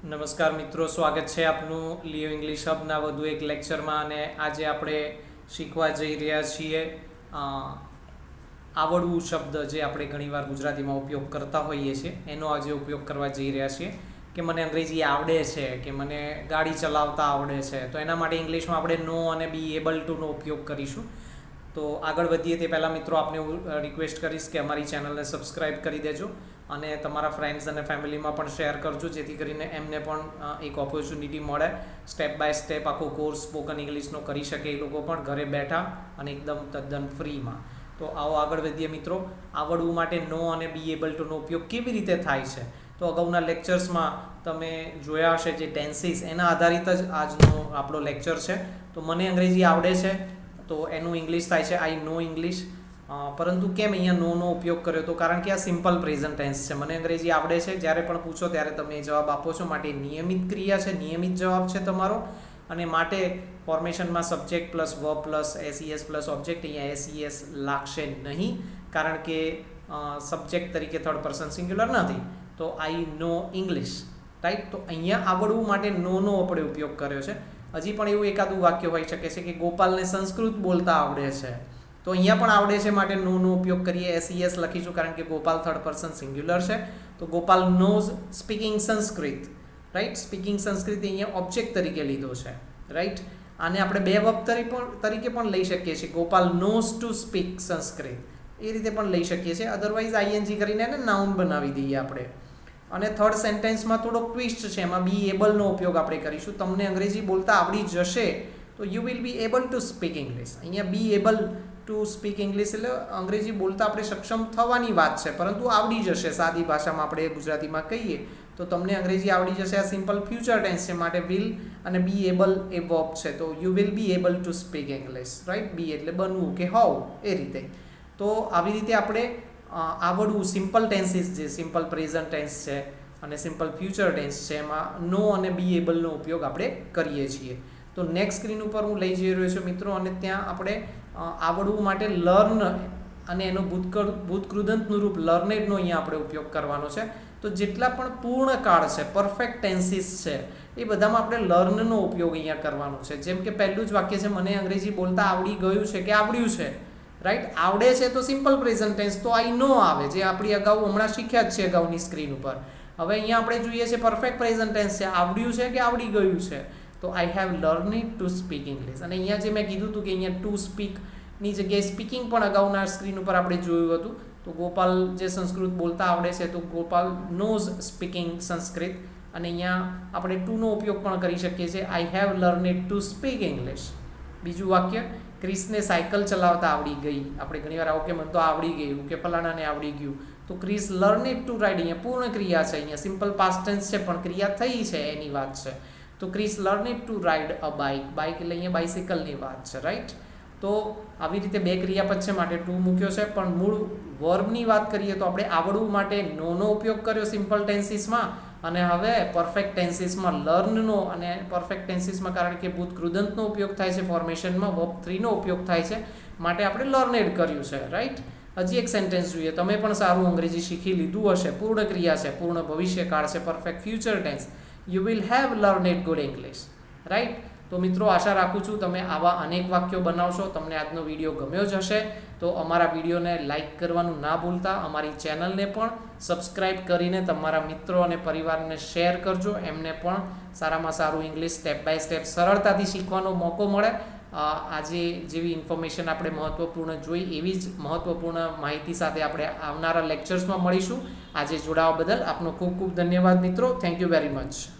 નમસ્કાર મિત્રો, સ્વાગત છે આપનું લિયો ઇંગ્લિશ હબના વધુ એક લેક્ચરમાં. અને આજે આપણે શીખવા જઈ રહ્યા છીએ આવડવું શબ્દ, જે આપણે ઘણીવાર ગુજરાતીમાં ઉપયોગ કરતા હોઈએ છીએ, એનો આજે ઉપયોગ કરવા જઈ રહ્યા છીએ. કે મને અંગ્રેજી આવડે છે, કે મને ગાડી ચલાવતા આવડે છે, તો એના માટે ઇંગ્લિશમાં આપણે નો અને બી એબલ ટુનો ઉપયોગ કરીશું. તો આગળ વધીએ તે પહેલાં મિત્રો, આપને હું રિક્વેસ્ટ કરીશ કે અમારી ચેનલને સબસ્ક્રાઈબ કરી દેજો અને તમારા ફ્રેન્ડ્સ અને ફેમિલીમાં પણ શેર કરજો, જેથી કરીને એમને પણ એક ઓપોર્ચ્યુનિટી મળે, સ્ટેપ બાય સ્ટેપ આખો કોર્સ સ્પોકન ઇંગ્લિશનો કરી શકે એ લોકો પણ ઘરે બેઠા અને એકદમ તદ્દન ફ્રીમાં. તો આવો આગળ વધીએ મિત્રો. આવડવું માટે નો અને બી એબલ ટુનો ઉપયોગ કેવી રીતે થાય છે, તો અગાઉના લેક્ચર્સમાં તમે જોયા હશે, જે ટેન્સીસ એના આધારિત જ આજનો આપણો લેક્ચર છે. તો મને અંગ્રેજી આવડે છે, તો એનું ઇંગ્લિશ થાય છે આઈ નો ઇંગ્લિશ. પરંતુ કેમ અહીંયા નોનો ઉપયોગ કર્યો? તો કારણ કે આ સિમ્પલ પ્રેઝન્ટ ટેન્સ છે. મને અંગ્રેજી આવડે છે, જ્યારે પણ પૂછો ત્યારે તમે જવાબ આપો છો, માટે નિયમિત ક્રિયા છે, નિયમિત જવાબ છે તમારો. અને માટે ફોર્મેશનમાં subject plus verb plus S E S plus object, અહીંયા એસઈએસ લાગશે નહીં, કારણ કે સબ્જેક્ટ તરીકે થર્ડ પર્સન સિંગ્યુલર નથી. તો આઈ નો ઇંગ્લિશ, રાઈટ. તો અહીંયા આવડવું માટે નોનો આપણે ઉપયોગ કર્યો છે. હજી પણ એવું એકાદું વાક્ય હોઈ શકે છે કે ગોપાલને સંસ્કૃત બોલતા આવડે છે, તો અહીંયા પણ આવડે છે માટે નોનો ઉપયોગ કરીએ. એસઈએસ લખીશું કારણ કે ગોપાલ થર્ડ પર્સન સિંગ્યુલર છે. તો Gopal knows speaking Sanskrit, right. Speaking Sanskrit અહીંયા ઓબ્જેક્ટ તરીકે લીધો છે, રાઈટ. આને આપણે બે વર્બ તરીકે પણ લઈ શકીએ છીએ. Gopal knows to speak Sanskrit, એ રીતે પણ લઈ શકીએ છીએ. અધરવાઇઝ આઈએનજી કરીને એને નાઉન બનાવી દઈએ આપણે. અને થર્ડ સેન્ટેન્સમાં થોડોક ટ્વિસ્ટ છે, એમાં બી એબલનો ઉપયોગ આપણે કરીશું. તમને અંગ્રેજી બોલતા આવડી જશે તો you will be able to speak English. અહીંયા be able to speak English એટલે અંગ્રેજી બોલતા આપણે સક્ષમ થવાની વાત છે, પરંતુ આવડી જશે. સાદી ભાષામાં આપણે ગુજરાતીમાં કહીએ તો તમને અંગ્રેજી આવડી જશે. આ સિમ્પલ ફ્યુચર ટેન્સ છે, માટે વિલ અને બી એબલ એ વર્બ છે. તો you will be able to speak English, right. Be એટલે બનવું કે હોવું, એ રીતે. તો આવી રીતે આપણે આવડવું સિમ્પલ ટેન્સીસ, જે સિમ્પલ પ્રેઝન્ટ ટેન્સ છે અને સિમ્પલ ફ્યુચર ટેન્સ છે, એમાં નો અને બી એબલનો ઉપયોગ આપણે કરીએ છીએ. તો નેક્સ્ટ સ્ક્રીન ઉપર હું લઈ જઈ રહ્યો છું મિત્રો, અને ત્યાં આપણે આવડવું માટે લર્ન અને એનો ભૂતકૃદંતનું રૂપ લર્નેડનો અહીંયા આપણે ઉપયોગ કરવાનો છે. તો જેટલા પણ પૂર્ણકાળ છે, પરફેક્ટ ટેન્સીસ છે, એ બધામાં આપણે લર્નનો ઉપયોગ અહીંયા કરવાનો છે. જેમ કે પહેલું જ વાક્ય છે, મને અંગ્રેજી બોલતા આવડી ગયું છે કે આવડ્યું છે, રાઈટ. આવડે છે તો સિમ્પલ પ્રેઝન્ટ ટેન્સ, તો આઈ નો આવે, જે આપણે અગાઉ હમણાં શીખ્યા જ છે અગાઉની સ્ક્રીન ઉપર. હવે અહીંયા આપણે જોઈએ છે પરફેક્ટ પ્રેઝન્ટ ટેન્સ છે, આવડ્યું છે કે આવડી ગયું છે. તો I have learning two speak English. અને અહીંયા જે મેં કીધું હતું કે અહીંયા ટુ સ્પીકની જગ્યાએ સ્પીકિંગ પણ અગાઉના સ્ક્રીન ઉપર આપણે જોયું હતું. તો ગોપાલ જે સંસ્કૃત બોલતા આવડે છે, તો ગોપાલ નોઝ સ્પીકિંગ સંસ્કૃત. અને અહીંયા આપણે ટુનો ઉપયોગ પણ કરી શકીએ છીએ. I have learning two speak English. બીજું વાક્ય, ક્રિસને સાયકલ ચલાવતા આવડી ગઈ. આપણે ઘણીવાર આવું કે મને તો આવડી ગયું, કે ફલાણાને આવડી ગયું. તો ક્રિસ લર્નિંગ ટુ રાઇડ, અહીંયા પૂર્ણ ક્રિયા છે, અહીંયા સિમ્પલ પાસ્ટ ટેન્સ છે, પણ ક્રિયા થઈ છે એની વાત છે. તો Chris learning to ride a bike. Bike એટલે અહીંયા બાઇસિકલની વાત છે, રાઈટ. તો આવી રીતે બે ક્રિયાપદ છે, માટે ટુ મૂક્યો છે. પણ મૂળ વર્બની વાત કરીએ તો આપણે આવડવું માટે નોનો ઉપયોગ કર્યો સિમ્પલ ટેન્સીસમાં, અને હવે પરફેક્ટ ટેન્સીસમાં લર્નનો, અને પરફેક્ટ ટેન્સીસમાં કારણ કે ભૂતકૃદંતનો ઉપયોગ થાય છે, ફોર્મેશનમાં વર્બ 3નો ઉપયોગ થાય છે, માટે આપણે લર્નેડ કર્યું છે, રાઈટ. હજી એક સેન્ટેન્સ જોઈએ. તમે પણ સારું અંગ્રેજી શીખી લીધું હશે. પૂર્ણ ક્રિયા છે, પૂર્ણ ભવિષ્યકાળ છે, perfect future tense. You will have learned good English, right. તો મિત્રો, આશા રાખું છું તમે આવા અનેક વાક્યો બનાવશો. તમને આજનો વિડીયો ગમ્યો જ હશે. તો અમારા વિડીયોને લાઇક કરવાનું ના ભૂલતા. અમારી ચેનલને પણ સબસ્ક્રાઈબ કરીને તમારા મિત્રો અને પરિવારને શેર કરજો. એમને પણ સારામાં સારું ઇંગ્લિશ સ્ટેપ બાય સ્ટેપ સરળતાથી શીખવાનો મોકો મળે. આજે જેવી ઇન્ફોર્મેશન આપણે મહત્ત્વપૂર્ણ જોઈ, એવી જ મહત્ત્વપૂર્ણ માહિતી સાથે આપણે આવનારા લેક્ચર્સમાં મળીશું. આજે જોડાવા બદલ આપનો ખૂબ ખૂબ ધન્યવાદ મિત્રો. Thank you very much.